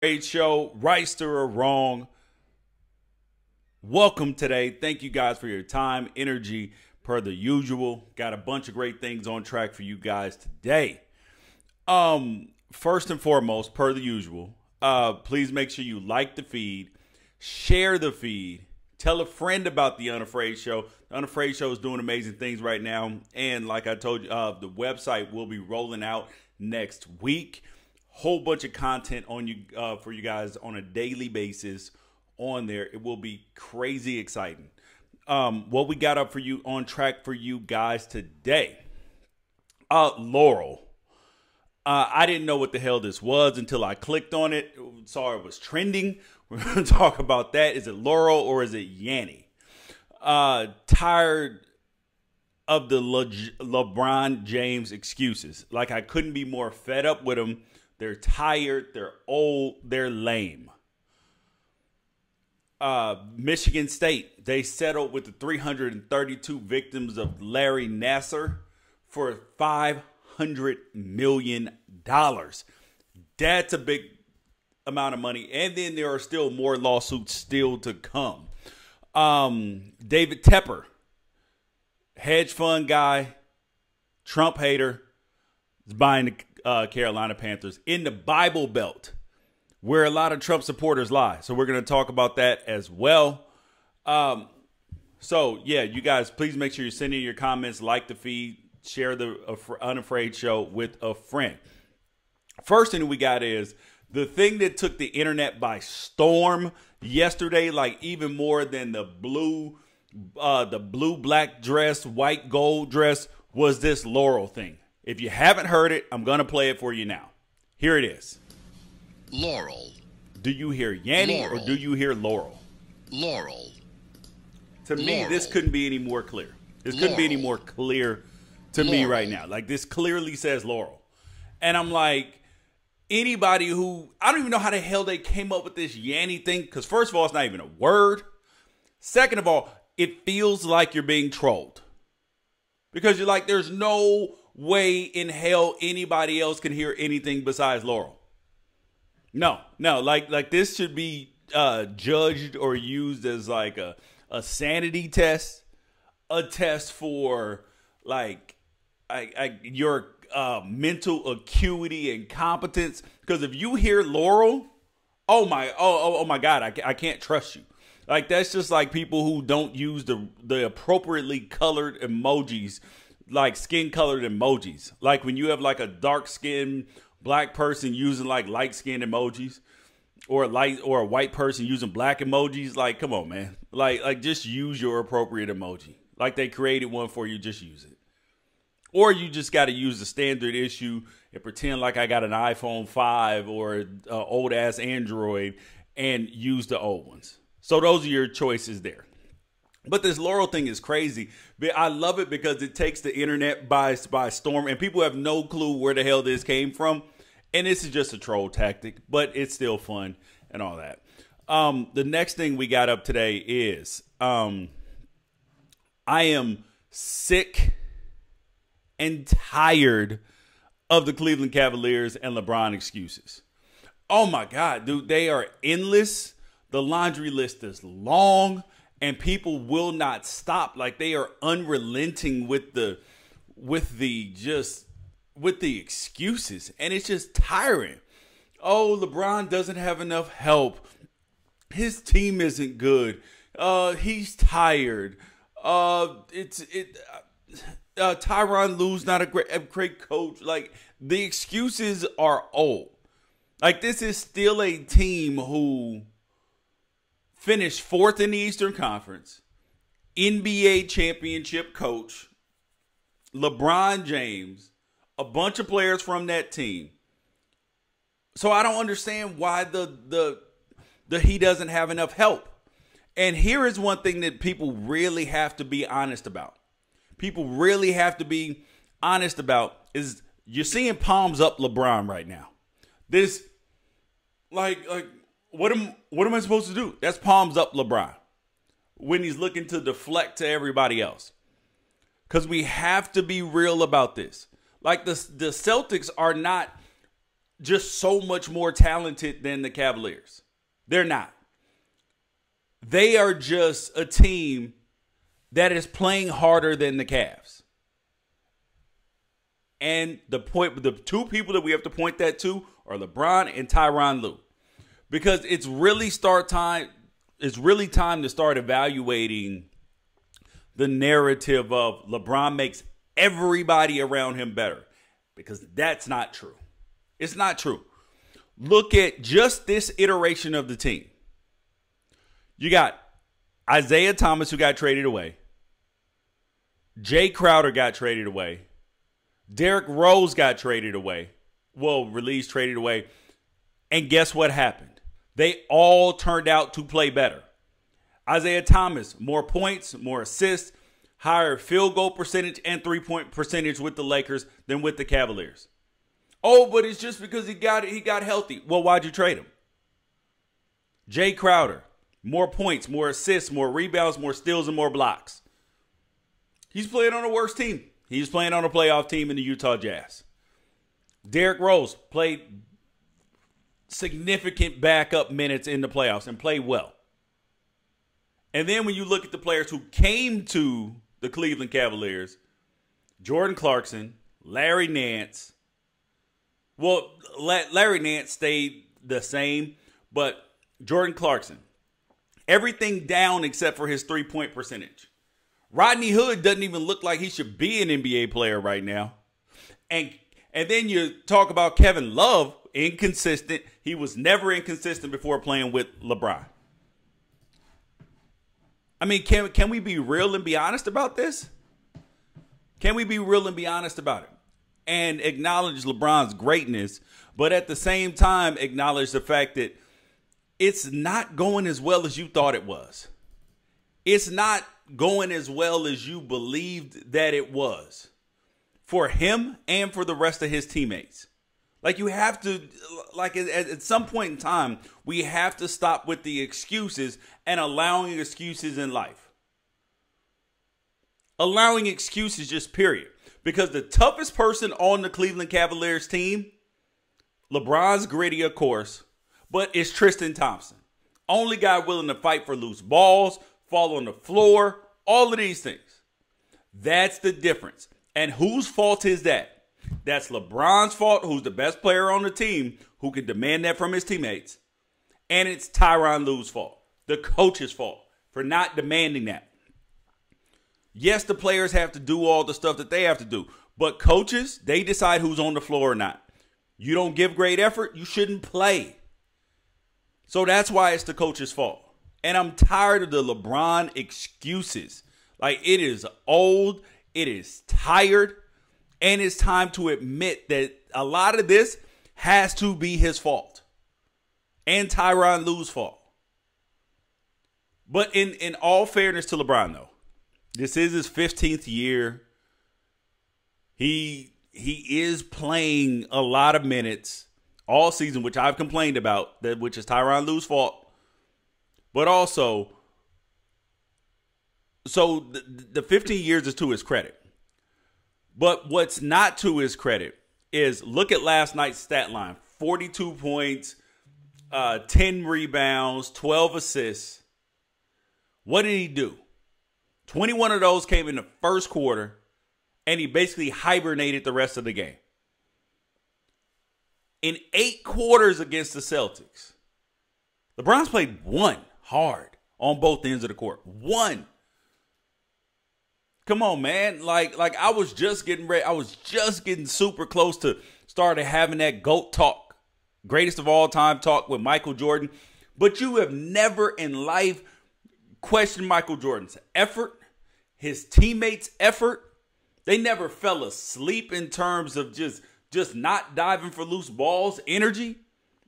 Show, right or wrong. Welcome today. Thank you guys for your time, energy, per the usual. Got a bunch of great things on track for you guys today. First and foremost, per the usual, please make sure you like the feed, share the feed, tell a friend about the Unafraid Show. The Unafraid Show is doing amazing things right now, and like I told you, the website will be rolling out next week. Whole bunch of content on you for you guys on a daily basis on there. It will be crazy exciting. What we got up for you on track for you guys today. Laurel. I didn't know what the hell this was until I clicked on it. Saw it was trending. We're going to talk about that. Is it Laurel or is it Yanni? Tired of the LeBron James excuses. Like, I couldn't be more fed up with him. They're tired. They're old. They're lame. Michigan State, they settled with the 332 victims of Larry Nassar for $500 million. That's a big amount of money. And then there are still more lawsuits still to come. David Tepper, hedge fund guy, Trump hater, is buying the Carolina Panthers in the Bible Belt, where a lot of Trump supporters lie. So we're going to talk about that as well. So, yeah, you guys, please make sure you send in your comments, like the feed, share the Unafraid Show with a friend. First thing we got is the thing that took the internet by storm yesterday, like even more than the blue black dress, white gold dress, was this Laurel thing. If you haven't heard it, I'm going to play it for you now. Here it is. Laurel. Do you hear Yanni or do you hear Laurel? Laurel. To me, this couldn't be any more clear. This couldn't be any more clear to me right now. Like, this clearly says Laurel. And I'm like, anybody who, I don't even know how the hell they came up with this Yanni thing. Because first of all, it's not even a word. Second of all, it feels like you're being trolled. Because you're like, there's no way in hell anybody else can hear anything besides Laurel. No, like this should be judged or used as like a sanity test, a test for like your mental acuity and competence. Because if you hear Laurel, oh my God, I can't trust you. Like, that's just like people who don't use the appropriately colored emojis, like skin colored emojis. Like when you have like a dark skinned black person using like light skinned emojis, or a white person using black emojis. Like, come on, man. Like just use your appropriate emoji. Like, they created one for you, just use it. Or you just got to use the standard issue and pretend like I got an iPhone 5 or an old ass Android and use the old ones. So those are your choices there. But this Laurel thing is crazy. I love it because it takes the internet by storm, and people have no clue where the hell this came from. And this is just a troll tactic, but it's still fun and all that. The next thing we got up today is I am sick and tired of the Cleveland Cavaliers and LeBron excuses. Oh my God, dude, they are endless. The laundry list is long. And people will not stop. Like, they are unrelenting with the excuses. And it's just tiring. Oh, LeBron doesn't have enough help. His team isn't good. He's tired. Tyronn Lue's not a great coach. Like, the excuses are old. Like, this is still a team who finished fourth in the Eastern Conference, NBA championship coach, LeBron James, a bunch of players from that team. So I don't understand why the he doesn't have enough help. And here is one thing that people really have to be honest about. People really have to be honest about is you're seeing palms up LeBron right now. This like what am I supposed to do? That's palms up LeBron when he's looking to deflect to everybody else. Because we have to be real about this. Like, the Celtics are not just so much more talented than the Cavaliers. They're not. They are just a team that is playing harder than the Cavs. And the two people that we have to point that to are LeBron and Tyronn Lue. Because it's really time to start evaluating the narrative of LeBron makes everybody around him better. Because that's not true. It's not true. Look at just this iteration of the team. You got Isaiah Thomas, who got traded away. Jay Crowder got traded away. Derrick Rose got traded away. Well, released, traded away. And guess what happened? They all turned out to play better. Isaiah Thomas, more points, more assists, higher field goal percentage and three-point percentage with the Lakers than with the Cavaliers. Oh, but it's just because he got healthy. Well, why'd you trade him? Jay Crowder, more points, more assists, more rebounds, more steals, and more blocks. He's playing on a worse team. He's playing on a playoff team in the Utah Jazz. Derrick Rose played significant backup minutes in the playoffs and played well. And then when you look at the players who came to the Cleveland Cavaliers, Jordan Clarkson, Larry Nance. Well, Larry Nance stayed the same, but Jordan Clarkson, everything down except for his three-point percentage. Rodney Hood doesn't even look like he should be an NBA player right now. And then you talk about Kevin Love, inconsistent. He was never inconsistent before playing with LeBron. I mean, can we be real and be honest about this? Can we be real and be honest about it? And acknowledge LeBron's greatness, but at the same time acknowledge the fact that it's not going as well as you thought it was. It's not going as well as you believed that it was for him and for the rest of his teammates. Like, you have to, like, at some point in time, we have to stop with the excuses and allowing excuses in life. Allowing excuses, just period. Because the toughest person on the Cleveland Cavaliers team, LeBron's gritty, of course, but it's Tristan Thompson. Only guy willing to fight for loose balls, fall on the floor, all of these things. That's the difference. And whose fault is that? That's LeBron's fault, who's the best player on the team, who can demand that from his teammates. And it's Tyronn Lue's fault, the coach's fault, for not demanding that. Yes, the players have to do all the stuff that they have to do. But coaches, they decide who's on the floor or not. You don't give great effort, you shouldn't play. So that's why it's the coach's fault. And I'm tired of the LeBron excuses. Like, it is old, it is tired, and it's time to admit that a lot of this has to be his fault. And Tyronn Lue's fault. But in all fairness to LeBron, though, this is his 15th year. He is playing a lot of minutes all season, which I've complained about, which is Tyronn Lue's fault. But also, so the 15 years is to his credit. But what's not to his credit is look at last night's stat line. 42 points, 10 rebounds, 12 assists. What did he do? 21 of those came in the first quarter, and he basically hibernated the rest of the game. In 8 quarters against the Celtics, LeBron's played one hard on both ends of the court. One. Come on, man. Like I was just getting ready. I was just getting super close to started having that GOAT talk, greatest of all time talk with Michael Jordan. But you have never in life questioned Michael Jordan's effort, his teammates' effort. They never fell asleep in terms of just not diving for loose balls, energy.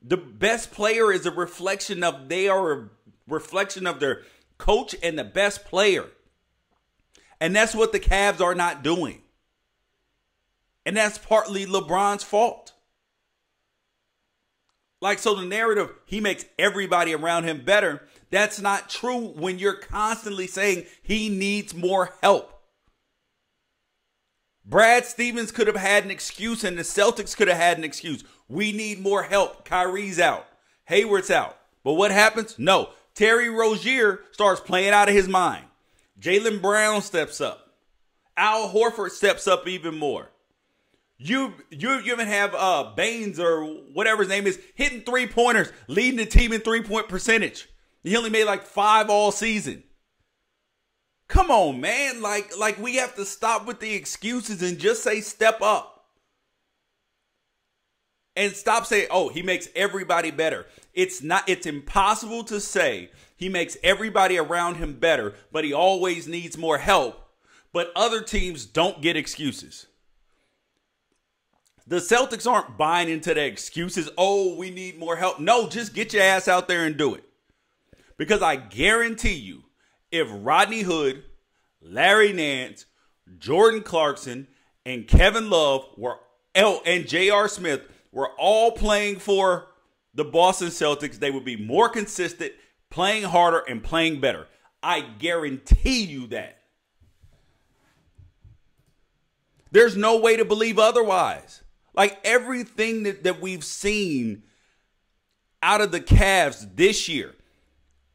The best player is a reflection of, they are a reflection of their coach and the best player. And that's what the Cavs are not doing. And that's partly LeBron's fault. Like, so the narrative, he makes everybody around him better. That's not true when you're constantly saying he needs more help. Brad Stevens could have had an excuse and the Celtics could have had an excuse. We need more help. Kyrie's out. Hayward's out. But what happens? No. Terry Rozier starts playing out of his mind. Jaylen Brown steps up. Al Horford steps up even more. You even have Baines or whatever his name is hitting 3-pointers, leading the team in 3-point percentage. He only made like 5 all season. Come on, man. Like we have to stop with the excuses and just say step up. And stop saying, oh, he makes everybody better. It's impossible to say he makes everybody around him better, but he always needs more help. But other teams don't get excuses. The Celtics aren't buying into the excuses. Oh, we need more help. No, just get your ass out there and do it. Because I guarantee you, if Rodney Hood, Larry Nance, Jordan Clarkson, and Kevin Love and J.R. Smith were all playing for the Boston Celtics, they would be more consistent, playing harder, and playing better. I guarantee you that. There's no way to believe otherwise. Like everything that we've seen out of the Cavs this year,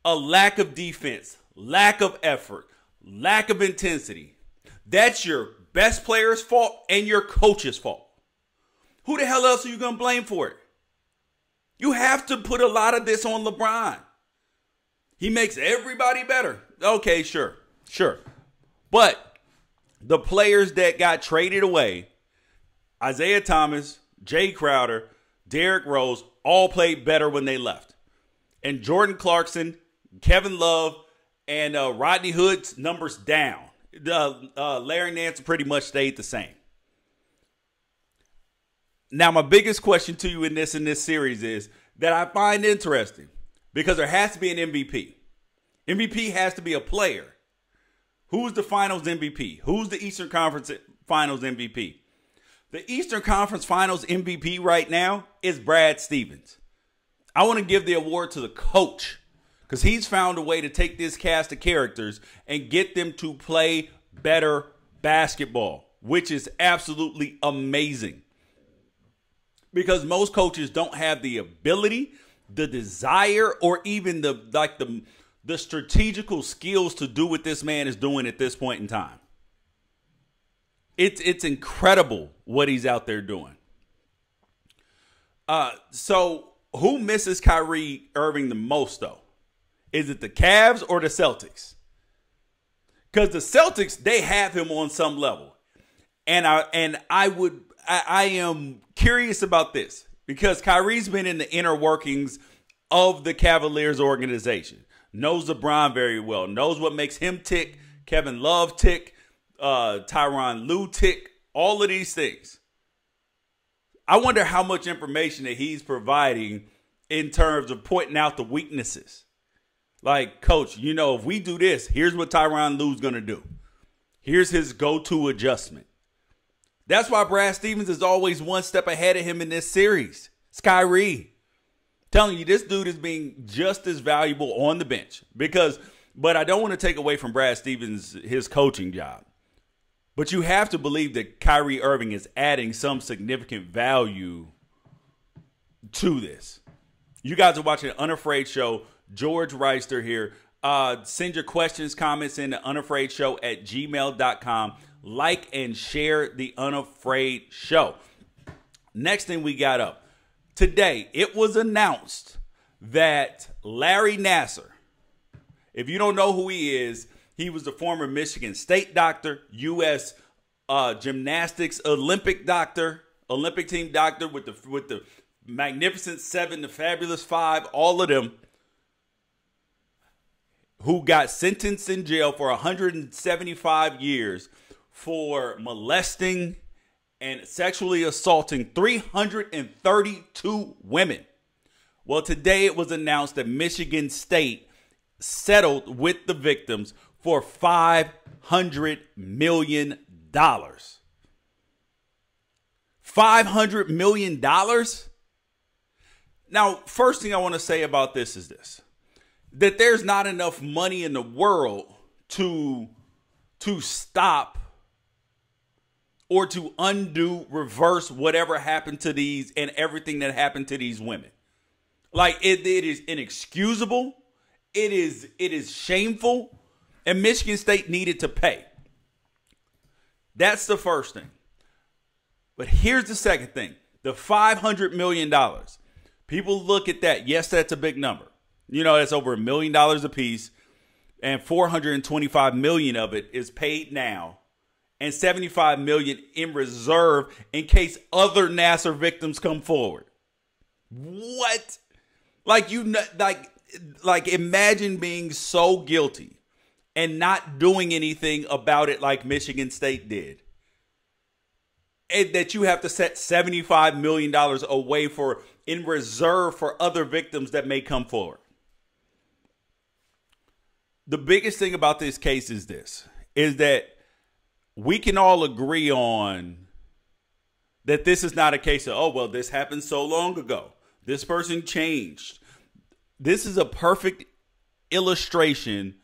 a lack of defense, lack of effort, lack of intensity. That's your best player's fault and your coach's fault. Who the hell else are you going to blame for it? You have to put a lot of this on LeBron. He makes everybody better. Okay, sure. But the players that got traded away, Isaiah Thomas, Jay Crowder, Derrick Rose, all played better when they left. And Jordan Clarkson, Kevin Love, and Rodney Hood's numbers down. Larry Nance pretty much stayed the same. Now, my biggest question to you in this series is that I find interesting because there has to be an MVP. MVP has to be a player. Who's the Finals MVP? Who's the Eastern Conference Finals MVP? The Eastern Conference Finals MVP right now is Brad Stevens. I want to give the award to the coach because he's found a way to take this cast of characters and get them to play better basketball, which is absolutely amazing. Because most coaches don't have the ability, the desire, or even the strategical skills to do what this man is doing at this point in time. It's incredible what he's out there doing. So who misses Kyrie Irving the most, though? Is it the Cavs or the Celtics? Because the Celtics, they have him on some level. And I am curious about this because Kyrie's been in the inner workings of the Cavaliers organization. Knows LeBron very well. Knows what makes him tick. Kevin Love tick. Tyronn Lue tick. All of these things. I wonder how much information that he's providing in terms of pointing out the weaknesses. Like, coach, if we do this, here's what Tyronn Lue's going to do. Here's his go-to adjustment. That's why Brad Stevens is always one step ahead of him in this series. It's Kyrie. Telling you, this dude is being just as valuable on the bench. But I don't want to take away from Brad Stevens his coaching job. But you have to believe that Kyrie Irving is adding some significant value to this. You guys are watching the Unafraid Show. George Reister here. Send your questions, comments in the unafraidshow@gmail.com. Like and share the Unafraid Show. Next thing we got up. Today, it was announced that Larry Nassar, if you don't know who he is, he was the former Michigan State doctor, U.S. Gymnastics Olympic team doctor with the Magnificent Seven, the Fabulous Five, all of them, who got sentenced in jail for 175 years for molesting and sexually assaulting 332 women. Well, today it was announced that Michigan State settled with the victims for $500 million. $500 million? Now, first thing I want to say about this is this. That there's not enough money in the world to stop or to undo, reverse whatever happened to these and everything that happened to these women. Like it is inexcusable. It is shameful, and Michigan State needed to pay. That's the first thing. But here's the second thing. The $500 million. People look at that. Yes, that's a big number. That's over $1 million a piece, and $425 million of it is paid now, and $75 million in reserve in case other Nassar victims come forward. What? Like imagine being so guilty and not doing anything about it like Michigan State did. And that you have to set $75 million away in reserve for other victims that may come forward. The biggest thing about this case is that we can all agree on that this is not a case of, this happened so long ago. This person changed. This is a perfect illustration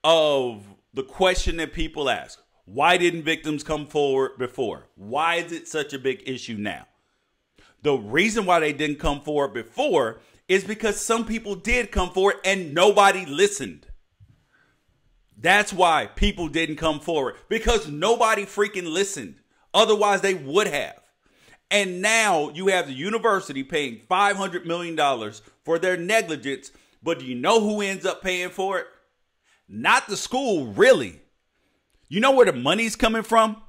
of the question that people ask. Why didn't victims come forward before? Why is it such a big issue now? The reason why they didn't come forward before is because some people did come forward and nobody listened. That's why people didn't come forward, because nobody freaking listened. Otherwise, they would have. And now you have the university paying $500 million for their negligence. But do you know who ends up paying for it? Not the school, really. You know where the money's coming from?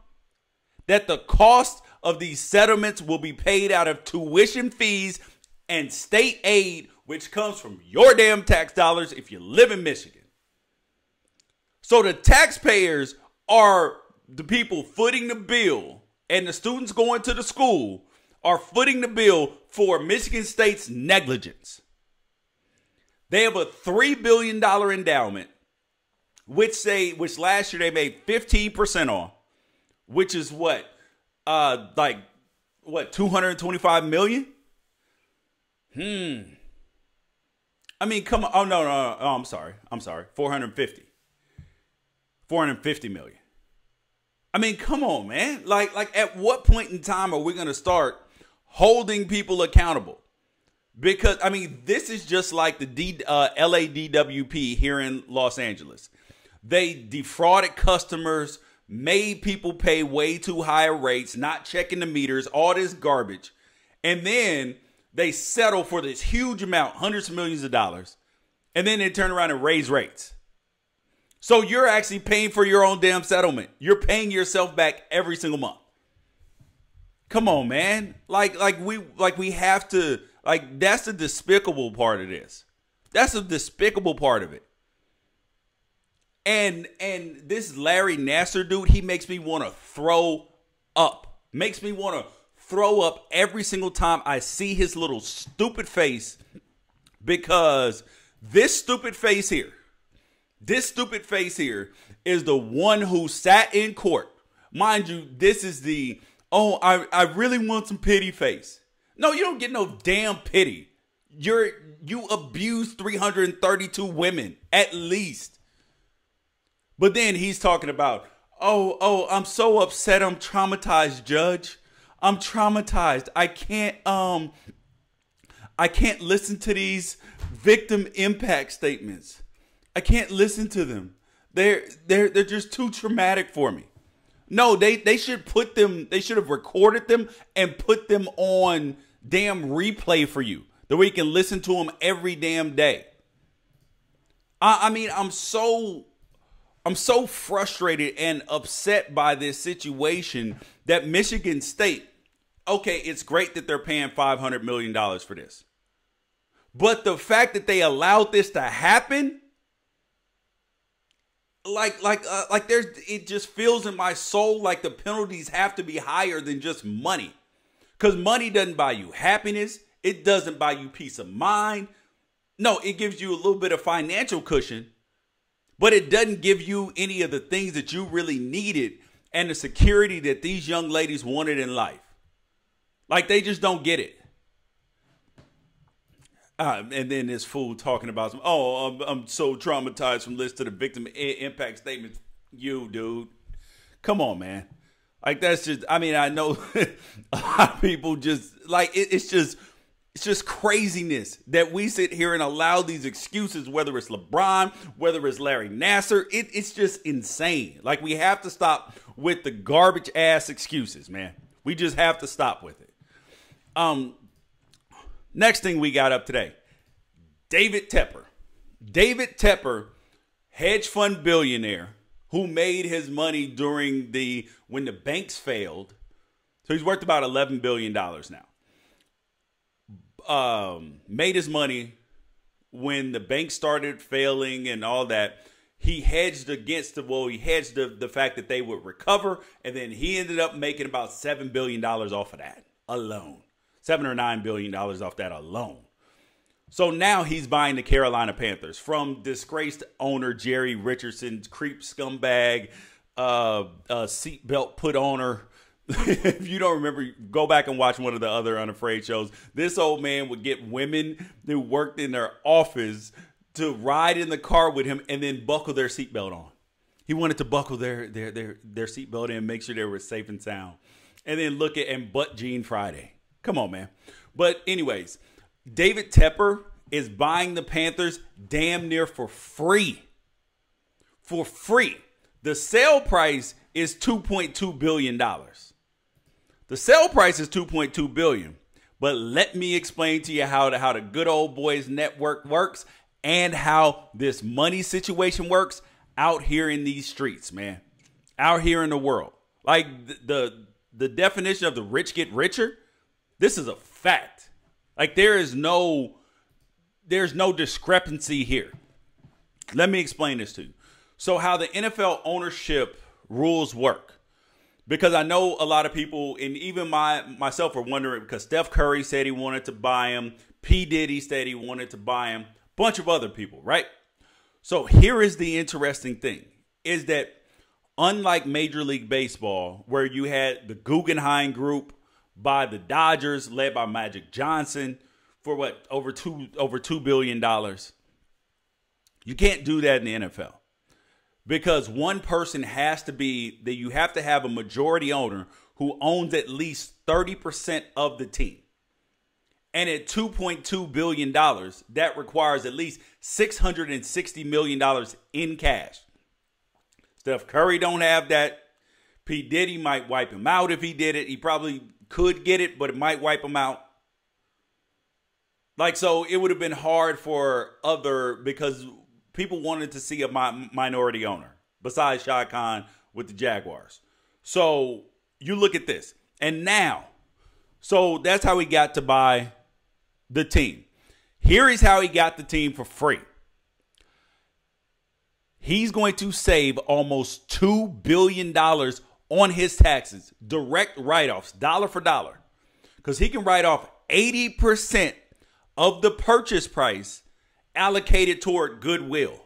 That the cost of these settlements will be paid out of tuition fees and state aid, which comes from your damn tax dollars if you live in Michigan. So the taxpayers are the people footing the bill, and the students going to the school are footing the bill for Michigan State's negligence. They have a $3 billion endowment, which last year they made 15% on, which is what 225 million? I mean, come on. Oh, no. Oh, I'm sorry. 450 million. I mean, come on, man. Like at what point in time are we going to start holding people accountable? Because, I mean, this is just like the LADWP here in Los Angeles. They defrauded customers, made people pay way too high rates, not checking the meters, all this garbage. And then they settle for this huge amount, hundreds of millions of dollars. And then they turn around and raise rates. So you're actually paying for your own damn settlement. You're paying yourself back every single month. Come on, man. Like we have to, that's the despicable part of this. That's the despicable part of it. And this Larry Nassar dude, he makes me want to throw up. Makes me want to throw up every single time I see his little stupid face, because this stupid face here is the one who sat in court. Mind you, this is the, I really want some pity face. No, you don't get no damn pity. You abused 332 women at least. But then he's talking about, I'm so upset. I'm traumatized, Judge. I'm traumatized. I can't listen to these victim impact statements. I can't listen to them. They're just too traumatic for me. No, they should have recorded them and put them on damn replay for you, that we can listen to them every damn day. I mean, I'm so frustrated and upset by this situation that Michigan State, okay, it's great that they're paying $500 million for this. But the fact that they allowed this to happen, it just feels in my soul like the penalties have to be higher than just money. Because money doesn't buy you happiness. It doesn't buy you peace of mind. No, it gives you a little bit of financial cushion, but it doesn't give you any of the things that you really needed and the security that these young ladies wanted in life. Like, they just don't get it. And then this fool talking about I'm so traumatized from listening to the victim impact statements. You, dude. Come on, man. Like, that's just, I mean, I know a lot of people just, like, it's just craziness that we sit here and allow these excuses, whether it's LeBron, whether it's Larry Nassar. It's just insane. Like, we have to stop with the garbage ass excuses, man. We just have to stop with it. Next thing we got up today, David Tepper. David Tepper, hedge fund billionaire who made his money when the banks failed. So he's worth about $11 billion now. Made his money when the banks started failing and all that. He hedged against the fact that they would recover, and then he ended up making about $7 billion off of that alone. $7 or $9 billion off that alone. So now he's buying the Carolina Panthers from disgraced owner Jerry Richardson's creep scumbag, seatbelt put owner. If you don't remember, go back and watch one of the other Unafraid shows. This old man would get women who worked in their office to ride in the car with him and then buckle their seatbelt on. He wanted to buckle their seatbelt in, make sure they were safe and sound. And then look at and butt Gene Friday. Come on, man. But anyways, David Tepper is buying the Panthers damn near for free. For free. The sale price is $2.2 billion. The sale price is $2.2 billion. But let me explain to you how the Good Old Boys Network works and how this money situation works out here in these streets, man. Out here in the world. Like the definition of the rich get richer, this is a fact. Like there's no discrepancy here. Let me explain this to you. So how the NFL ownership rules work. Because I know a lot of people, and even myself, are wondering, because Steph Curry said he wanted to buy him. P. Diddy said he wanted to buy him. Bunch of other people, right? So here is the interesting thing, is that unlike Major League Baseball, where you had the Guggenheim Group by the Dodgers, led by Magic Johnson, for over $2 billion. You can't do that in the NFL. Because one person you have to have a majority owner who owns at least 30% of the team. And at $2.2 billion, that requires at least $660 million in cash. Steph Curry don't have that. P. Diddy might wipe him out if he did it. He probably could get it, but it might wipe him out. Like, so it would have been hard because people wanted to see a minority owner besides Shad Khan with the Jaguars. So you look at this. And now, so that's how he got to buy the team. Here is how he got the team for free. He's going to save almost $2 billion on his taxes, direct write-offs, dollar for dollar. Because he can write off 80% of the purchase price allocated toward goodwill.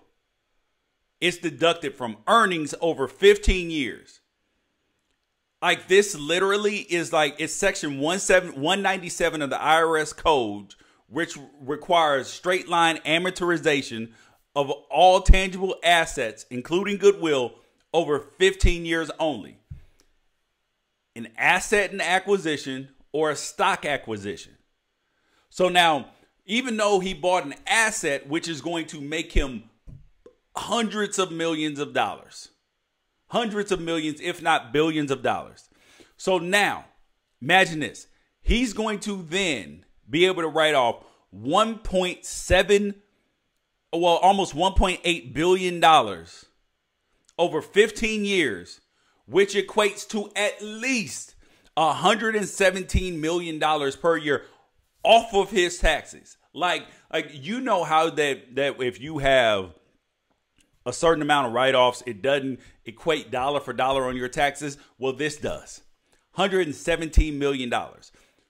It's deducted from earnings over 15 years. Like, this literally is like, it's section 197 of the IRS code, which requires straight line amortization of all tangible assets, including goodwill, over 15 years only. An asset and acquisition or a stock acquisition. So now, even though he bought an asset, which is going to make him hundreds of millions of dollars, hundreds of millions, if not billions of dollars. So now, imagine this. He's going to then be able to write off almost $1.8 billion over 15 years, which equates to at least $117 million per year off of his taxes. Like you know how that if you have a certain amount of write-offs, it doesn't equate dollar for dollar on your taxes. Well, this does. $117 million.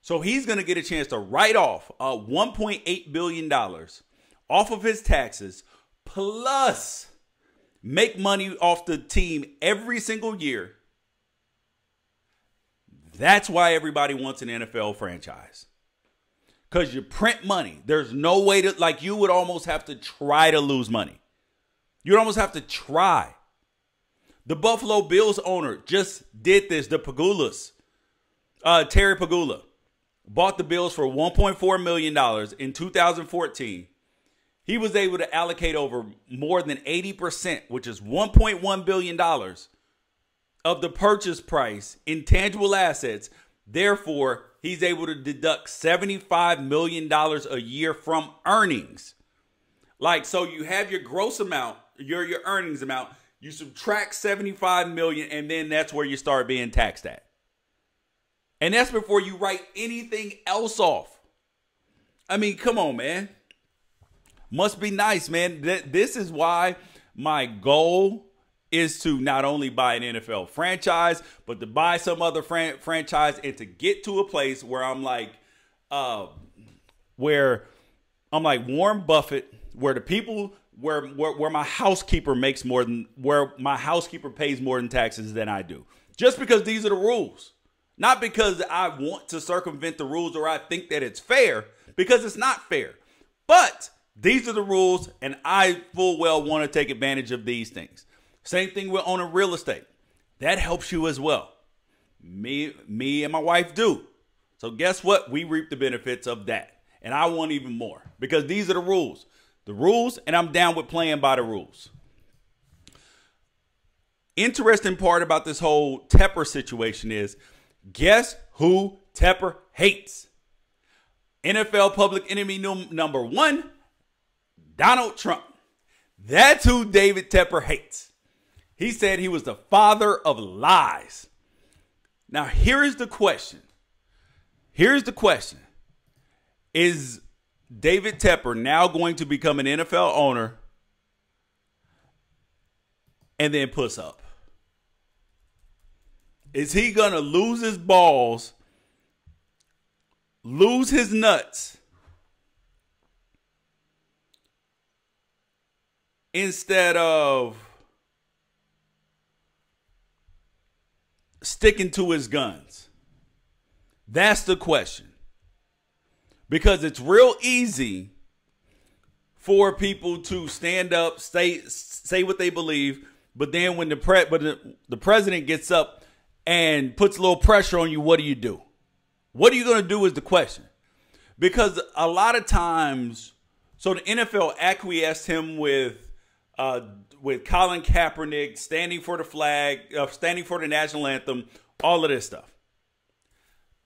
So he's going to get a chance to write off $1.8 billion off of his taxes, plus make money off the team every single year. That's why everybody wants an NFL franchise. Because you print money. There's no way to, like, you would almost have to try to lose money. You'd almost have to try. The Buffalo Bills owner just did this. The Pagulas, Terry Pagula, bought the Bills for $1.4 million in 2014. He was able to allocate over more than 80%, which is $1.1 billion of the purchase price in tangible assets. Therefore, he's able to deduct $75 million a year from earnings. Like, so you have your gross amount, your earnings amount, you subtract $75 million, and then that's where you start being taxed at. And that's before you write anything else off. I mean, come on, man. Must be nice, man. This is why my goal is to not only buy an NFL franchise, but to buy some other franchise and to get to a place where I'm like Warren Buffett, where the people where my housekeeper makes more than where my housekeeper pays more in taxes than I do. Just because these are the rules. Not because I want to circumvent the rules or I think that it's fair, because it's not fair. But these are the rules, and I full well want to take advantage of these things. Same thing with owning real estate. That helps you as well. Me and my wife do. So guess what? We reap the benefits of that. And I want even more because these are the rules. The rules, and I'm down with playing by the rules. Interesting part about this whole Tepper situation is, guess who Tepper hates? NFL public enemy number one, Donald Trump. That's who David Tepper hates. He said he was the father of lies. Now, here's the question. Is David Tepper now going to become an NFL owner and then puss up? Is he going to lose his balls, lose his nuts, instead of sticking to his guns? That's the question. Because it's real easy for people to stand up, say what they believe, but then when the president gets up and puts a little pressure on you, what do? What are you going to do is the question. Because a lot of times, so the NFL acquiesced him with Colin Kaepernick standing for the flag, standing for the national anthem, all of this stuff.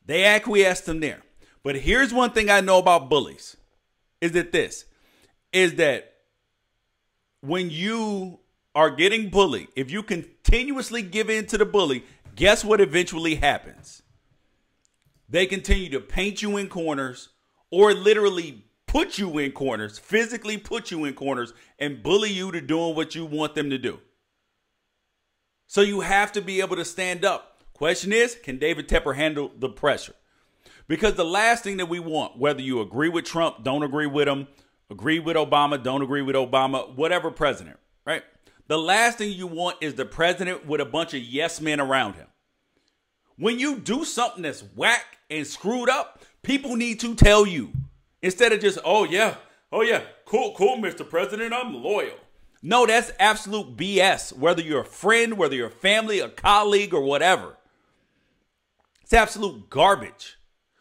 They acquiesced him there. But here's one thing I know about bullies, is that when you are getting bullied, if you continuously give in to the bully, guess what eventually happens? They continue to paint you in corners or literally put you in corners, physically put you in corners and bully you to doing what you want them to do. So you have to be able to stand up. Question is, can David Tepper handle the pressure? Because the last thing that we want, whether you agree with Trump, don't agree with him, agree with Obama, don't agree with Obama, whatever president, right? The last thing you want is the president with a bunch of yes men around him. When you do something that's whack and screwed up, people need to tell you. Instead of just, oh yeah, cool, Mr. President, I'm loyal. No, that's absolute BS, whether you're a friend, whether you're a family, a colleague, or whatever. It's absolute garbage.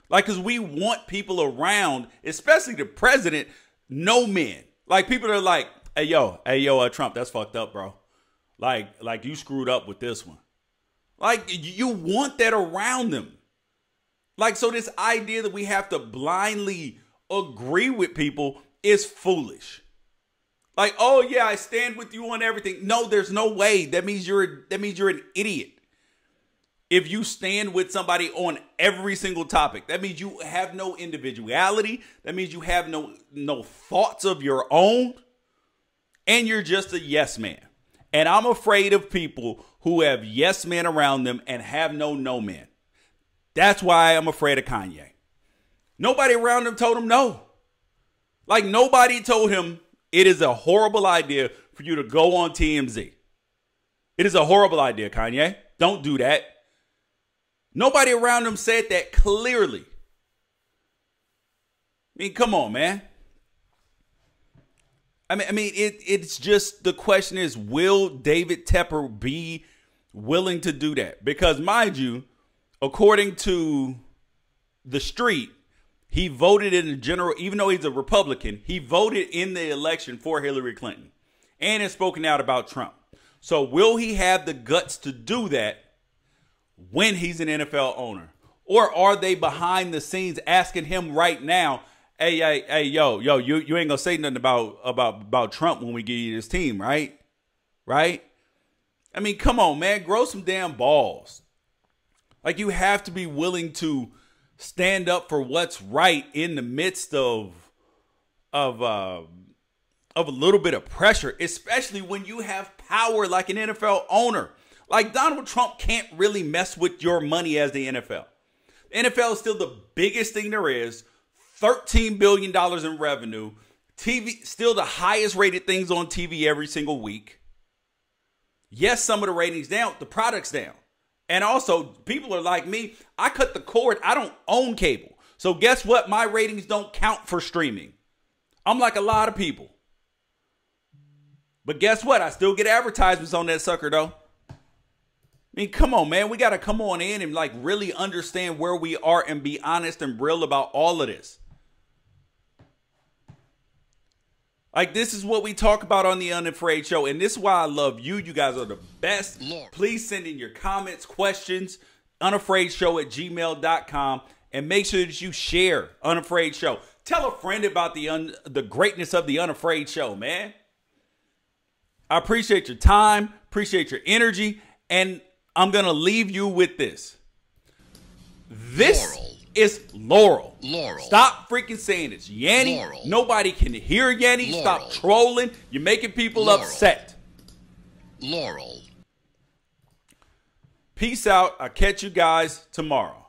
Like, because we want people around, especially the president, no men. Like, people are like, hey, yo, Trump, that's fucked up, bro. Like you screwed up with this one. Like, you want that around them. Like, so this idea that we have to blindly agree with people is foolish. Like, oh, yeah, I stand with you on everything. No, there's no way. That means you're an idiot. If you stand with somebody on every single topic, that means you have no individuality. That means you have no thoughts of your own. And you're just a yes man. And I'm afraid of people who have yes men around them and have no men. That's why I'm afraid of Kanye. Nobody around him told him no. Like, nobody told him it is a horrible idea for you to go on TMZ. It is a horrible idea, Kanye. Don't do that. Nobody around him said that clearly. I mean, come on, man. I mean, it's just, the question is, will David Tepper be willing to do that. Because, mind you, according to the street, he voted in the general, even though he's a Republican, he voted in the election for Hillary Clinton and has spoken out about Trump. So will he have the guts to do that when he's an NFL owner? Or are they behind the scenes asking him right now, hey, yo, you ain't gonna say nothing about Trump when we give you this team, right? Right? I mean, come on, man, grow some damn balls. Like, you have to be willing to stand up for what's right in the midst of a little bit of pressure, especially when you have power like an NFL owner. Like, Donald Trump can't really mess with your money as the NFL. The NFL is still the biggest thing there is. $13 billion in revenue. TV, still the highest rated things on TV every single week. Yes, some of the ratings down, the product's down. And also, people are like me. I cut the cord. I don't own cable. So guess what? My ratings don't count for streaming. I'm like a lot of people. But guess what? I still get advertisements on that sucker, though. I mean, come on, man. We got to come on in and like really understand where we are and be honest and real about all of this. Like, this is what we talk about on the Unafraid Show. And this is why I love you. You guys are the best. Please send in your comments, questions, unafraidshow@gmail.com. And make sure that you share Unafraid Show. Tell a friend about the greatness of the Unafraid Show, man. I appreciate your time. Appreciate your energy. And I'm going to leave you with this. This is Laurel. Laurel. Stop freaking saying it's Yanny. Laurel. Nobody can hear Yanny. Laurel. Stop trolling. You're making people Laurel. upset. Laurel. Peace out. I'll catch you guys tomorrow.